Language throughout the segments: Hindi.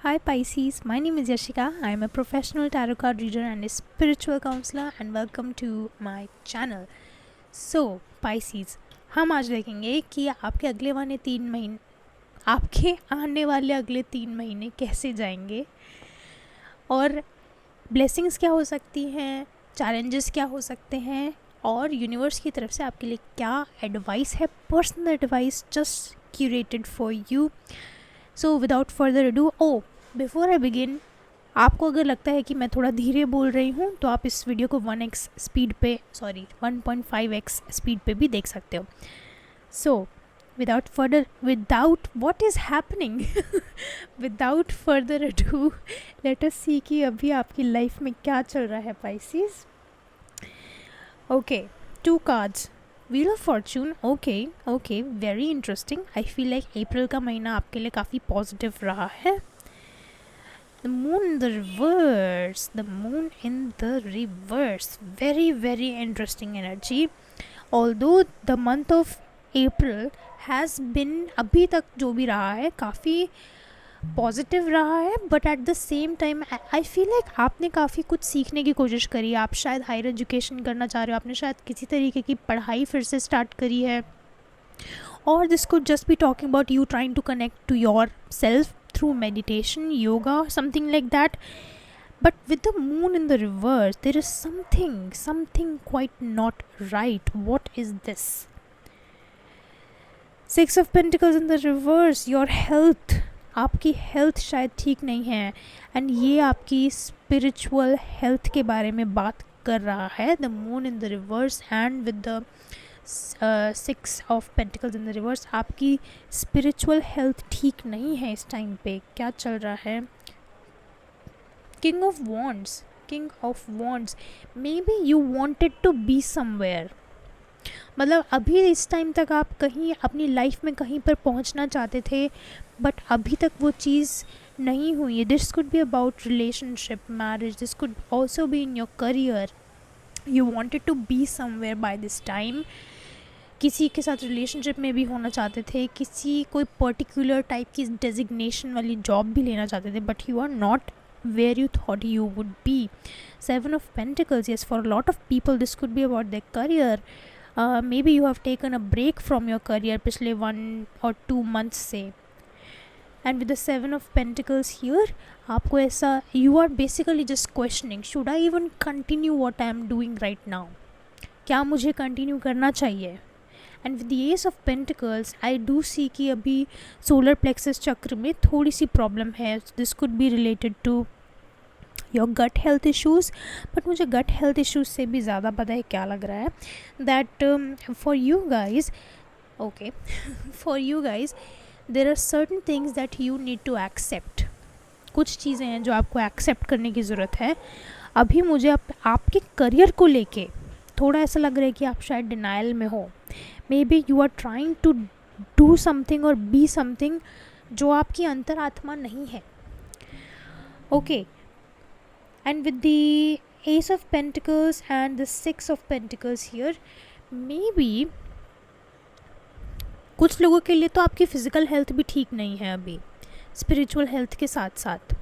Hi Pisces, my name is Yashika. I am a professional tarot card reader and a spiritual counselor and welcome to my channel. So Pisces, हम आज देखेंगे कि आपके आने वाले अगले 3 महीने कैसे जाएंगे और ब्लेसिंग्स क्या हो सकती हैं, चैलेंजेस क्या हो सकते हैं और यूनिवर्स की तरफ से आपके लिए क्या एडवाइस है, personal advice just curated for you. So without further ado, before I begin, आपको अगर लगता है कि मैं थोड़ा धीरे बोल रही हूँ तो आप इस वीडियो को 1.5x स्पीड पे भी देख सकते हो. So without further ado, let us see कि अभी आपकी लाइफ में क्या चल रहा है Pisces. Okay, 2 cards. Wheel of fortune. Okay, very interesting. I feel like April का महीना आपके लिए काफ़ी पॉजिटिव रहा है. The moon in the reverse, very interesting energy. Although the month of April has been, अभी तक जो भी रहा है काफ़ी पॉजिटिव रहा है, but at the same time I feel like आपने काफ़ी कुछ सीखने की कोशिश करी है. आप शायद हायर एजुकेशन करना चाह रहे हो, आपने शायद किसी तरीके की पढ़ाई फिर से स्टार्ट करी है, और this could just be talking about you trying to connect to your self through meditation, yoga, something like that. But with the moon in the reverse, there is something quite not right. What is this? 6 of Pentacles in the reverse, your health. आपकी हेल्थ शायद ठीक नहीं है एंड ये आपकी स्पिरिचुअल हेल्थ के बारे में बात कर रहा है. The moon in the reverse and with the 6 of pentacles in the reverse, आपकी स्पिरिचुअल हेल्थ ठीक नहीं है इस टाइम पे. क्या चल रहा है? King of wands. Maybe you wanted to be somewhere. मतलब अभी इस टाइम तक आप कहीं अपनी लाइफ में कहीं पर पहुंचना चाहते थे, बट अभी तक वो चीज़ नहीं हुई है. This could be about relationship, marriage. This could also be in your career. You wanted to be somewhere by this time. किसी के साथ रिलेशनशिप में भी होना चाहते थे, कोई पर्टिकुलर टाइप की डेजिग्नेशन वाली जॉब भी लेना चाहते थे, but you are not where you thought you would be. 7 of Pentacles, yes, for a lot of people this could be about their career. Maybe you have taken a break from your career पिछले 1 or 2 months से. And with the 7 of Pentacles here, आपको ऐसा, you are basically just questioning, should I even continue what I am doing right now? क्या मुझे continue करना चाहिए? And with the ace of pentacles I do see कि अभी सोलर प्लेक्सस चक्र में थोड़ी सी प्रॉब्लम है. This could be related to your gut health issues, but मुझे गट हेल्थ इश्यूज़ से भी ज़्यादा पता है क्या लग रहा है, that for you guys there are certain things that you need to accept. कुछ चीज़ें हैं जो आपको एक्सेप्ट करने की ज़रूरत है. अभी मुझे आपके करियर को लेके थोड़ा ऐसा लग रहा है कि आप शायद डिनाइल में हो. Maybe you are trying to do something और बी समथिंग जो आपकी अंतरात्मा नहीं है. Okay, and with the ace of pentacles and the 6 of pentacles here, maybe कुछ लोगों के लिए तो आपकी फिजिकल हेल्थ भी ठीक नहीं है अभी, स्पिरिचुअल हेल्थ के साथ साथ.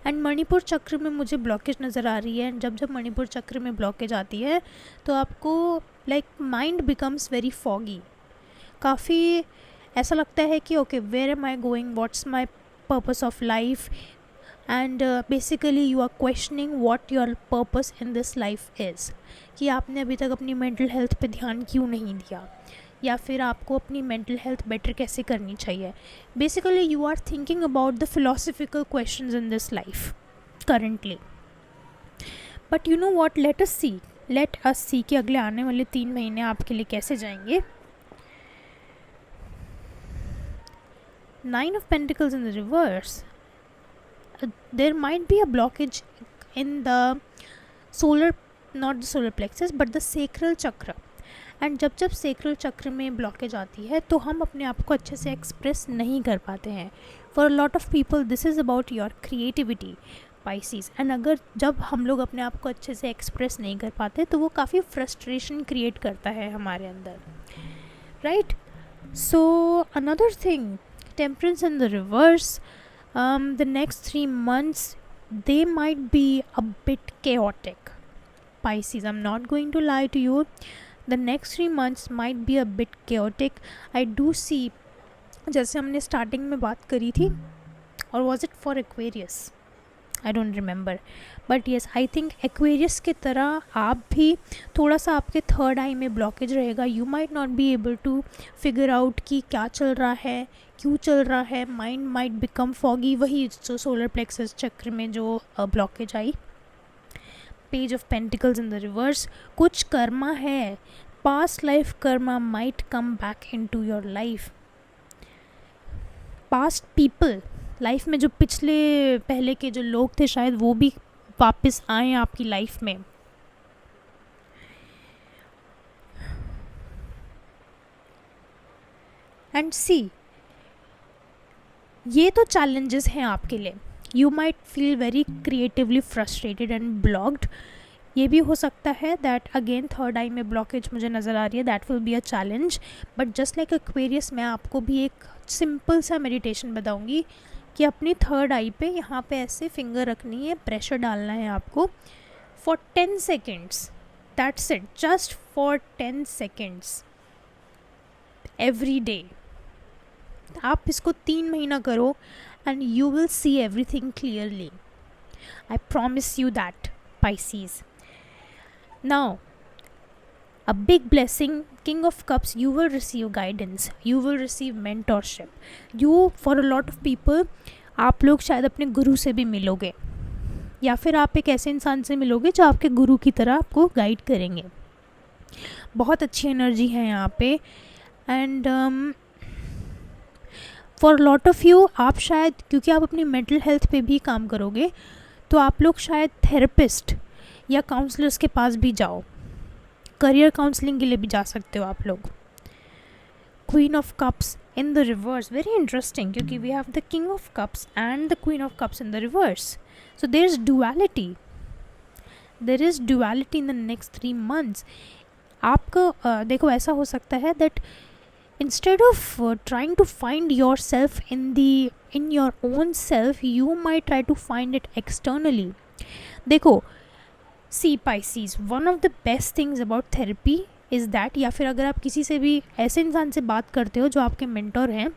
एंड मणिपुर चक्र में मुझे ब्लॉकेज नज़र आ रही है. एंड जब मणिपुर चक्र में ब्लॉकेज आती है तो आपको like mind becomes very foggy. काफ़ी ऐसा लगता है कि okay, where am I going, what's my purpose of life, and basically you are questioning what your purpose in this life is. कि आपने अभी तक अपनी मेंटल हेल्थ पे ध्यान क्यों नहीं दिया, या फिर आपको अपनी मेंटल हेल्थ बेटर कैसे करनी चाहिए. Basically you are thinking about the philosophical questions in this life currently. But you know what, let us see कि अगले आने वाले 3 महीने आपके लिए कैसे जाएंगे. 9 of Pentacles in the reverse, there might be a blockage in the not the solar plexus but the sacral chakra. And जब सेक्रल चक्र में ब्लॉकेज आती है तो हम अपने आप को अच्छे से एक्सप्रेस नहीं कर पाते हैं. For a lot of people this is about your creativity Pisces. And अगर जब हम लोग अपने आप को अच्छे से एक्सप्रेस नहीं कर पाते तो वो काफ़ी फ्रस्ट्रेशन क्रिएट करता है हमारे अंदर, right. So another thing, temperance in the reverse, The next 3 months, they might be a bit chaotic. Pisces, I'm not going to lie to you. The next 3 months might be a bit chaotic. I do see, जैसे हमने स्टार्टिंग में बात करी थी, और was it for Aquarius, I don't remember, but yes I think Aquarius की तरह आप भी थोड़ा सा, आपके थर्ड आई में ब्लॉकेज रहेगा. You might not be able to figure out कि क्या चल रहा है, क्यों चल रहा है. माइंड माइट बिकम फॉगी, वही जो सोलर प्लेक्सस चक्र में जो ब्लॉकेज आई. Page of pentacles in the reverse, कुछ कर्मा है, past life karma might come back into your life. Past people, life में जो पिछले पहले के जो लोग थे, शायद वो भी वापस आए आपकी लाइफ में. एंड सी, ये तो चैलेंजेस हैं आपके लिए. You might feel very creatively frustrated and blocked. ये भी हो सकता है दैट अगेन थर्ड आई में ब्लॉकेज मुझे नज़र आ रही है. That will be a challenge. But just like Aquarius, मैं आपको भी एक सिंपल सा मेडिटेशन बताऊंगी कि अपनी थर्ड आई पे यहाँ पे ऐसे फिंगर रखनी है, प्रेशर डालना है आपको for 10 seconds. That's it, just for 10 seconds every day. आप इसको 3 महीना करो and you will see everything clearly. I promise you that, Pisces. Now, a big blessing, King of Cups, you will receive guidance, you will receive mentorship. You, for a lot of people, आप लोग शायद अपने गुरु से भी मिलोगे, या फिर आप एक ऐसे इंसान से मिलोगे जो आपके गुरु की तरह आपको गाइड करेंगे. बहुत अच्छी एनर्जी है यहाँ पे. And for lot of you, आप शायद, क्योंकि आप अपनी मेंटल हेल्थ पे भी काम करोगे, तो आप लोग शायद थेरेपिस्ट या काउंसलर्स के पास भी जाओ. करियर काउंसलिंग के लिए भी जा सकते हो आप लोग. Queen of cups in the reverse, very interesting, क्योंकि we have the king of cups and the queen of cups in the reverse. So there is duality, there is duality in the next 3 months. आपको देखो, ऐसा हो सकता है that instead of trying to find yourself in your own self, you might try to find it externally. देखो, see Pisces, one of the best things about therapy is that, या फिर अगर आप किसी से भी ऐसे इंसान से बात करते हो जो आपके मेंटोर हैं,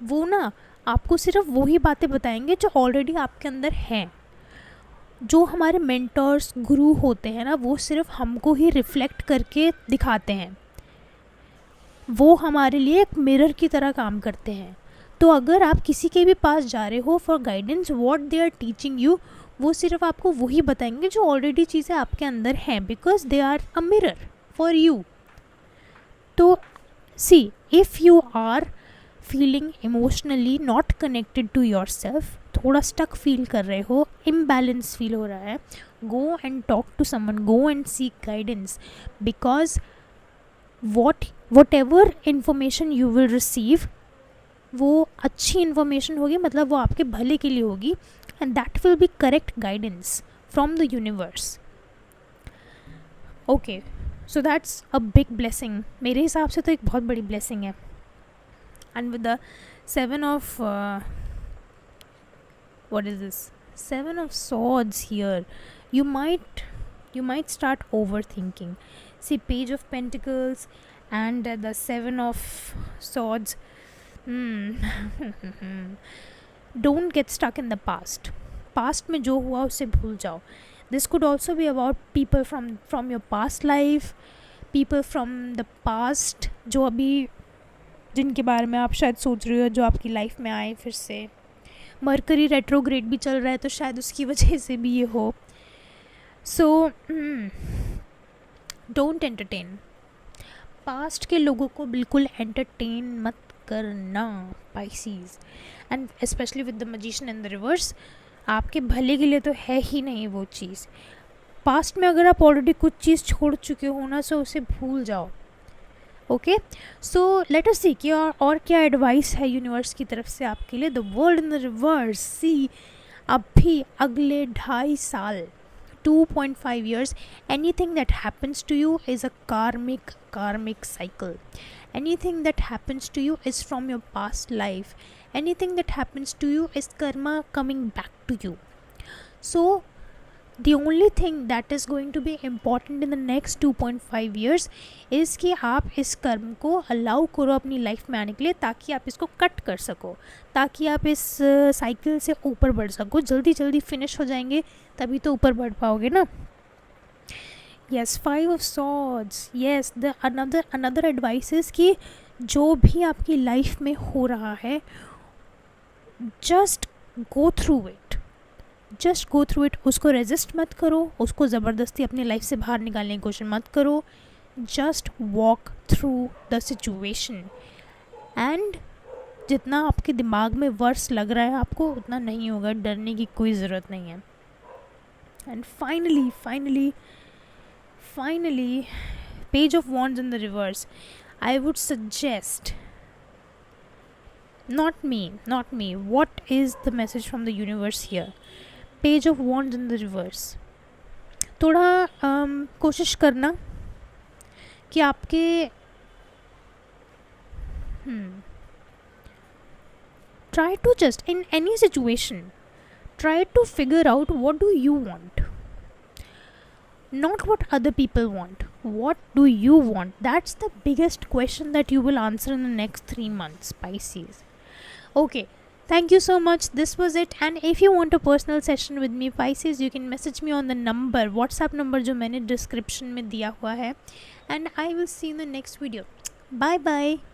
वो ना आपको सिर्फ वही बातें बताएंगे जो ऑलरेडी आपके अंदर हैं. जो हमारे मेंटोर्स, गुरु होते हैं ना, वो सिर्फ हमको ही रिफ्लेक्ट करके दिखाते हैं. वो हमारे लिए एक मिरर की तरह काम करते हैं. तो अगर आप किसी के भी पास जा रहे हो for guidance, what they are teaching you, वो सिर्फ आपको वही बताएंगे जो ऑलरेडी चीज़ें आपके अंदर हैं, because they are a mirror for you. तो see, if you are feeling emotionally not connected to your self, थोड़ा स्टक फील कर रहे हो, इम्बैलेंस फील हो रहा है, go and talk to someone, go and seek guidance. Because whatever information you will receive, वो अच्छी इन्फॉर्मेशन होगी, मतलब वो आपके भले के लिए होगी, and that will be correct guidance from the universe. Okay, so that's a big blessing. मेरे हिसाब से तो एक बहुत बड़ी ब्लेसिंग है. And with the 7 of what is this, 7 of swords here, you might start overthinking. See, page of pentacles and the 7 of swords. Don't get stuck in the past. Past में जो हुआ उसे भूल जाओ. This could also be about people from your past life, people from the past जो अभी, जिनके बारे में आप शायद सोच रहे हो, जो आपकी लाइफ में आए फिर से. मरकरी रेट्रोग्रेड भी चल रहा है, तो शायद उसकी वजह से भी ये हो. So don't entertain. पास्ट के लोगों को बिल्कुल एंटरटेन मत करना, Pisces. And specially with the magician in the reverse, आपके भले के लिए तो है ही नहीं वो चीज़. पास्ट में अगर आप ऑलरेडी कुछ चीज़ छोड़ चुके हो ना, सो उसे भूल जाओ. Okay, so let us see कि और क्या एडवाइस है यूनिवर्स की तरफ से आपके लिए. The world in the reverse. See, अभी अगले 2.5 साल, 2.5 years, anything that happens to you is a karmic cycle. Anything that happens to you is from your past life. anything that happens to you is karma coming back to you. So the only thing that is going to be important in the next 2.5 years is कि आप इस कर्म को अलाउ करो अपनी लाइफ में आने के लिए, ताकि आप इसको कट कर सको, ताकि आप इस साइकिल से ऊपर बढ़ सको. जल्दी जल्दी फिनिश हो जाएंगे तभी तो ऊपर बढ़ पाओगे ना. Yes, 5 of swords. Yes, the another advice is कि जो भी आपकी लाइफ में हो रहा है, जस्ट गो थ्रू इट. उसको रेजिस्ट मत करो, उसको ज़बरदस्ती अपनी लाइफ से बाहर निकालने की कोशिश मत करो. Just walk through the situation. And जितना आपके दिमाग में वर्स लग रहा है आपको, उतना नहीं होगा. डरने की कोई ज़रूरत नहीं है. And finally page of wands in the reverse. I would suggest, not me, what is the message from the universe here? Page of Wands in the reverse. थोड़ा कोशिश करना कि आपके try to just in any situation try to figure out what do you want, not what other people want. What do you want? That's the biggest question that you will answer in the next 3 months, Pisces. Okay, thank you so much. This was it. And if you want a personal session with me, Pisces, you can message me on the number, WhatsApp number जो मैंने description में दिया हुआ है. And I will see you in the next video. Bye bye.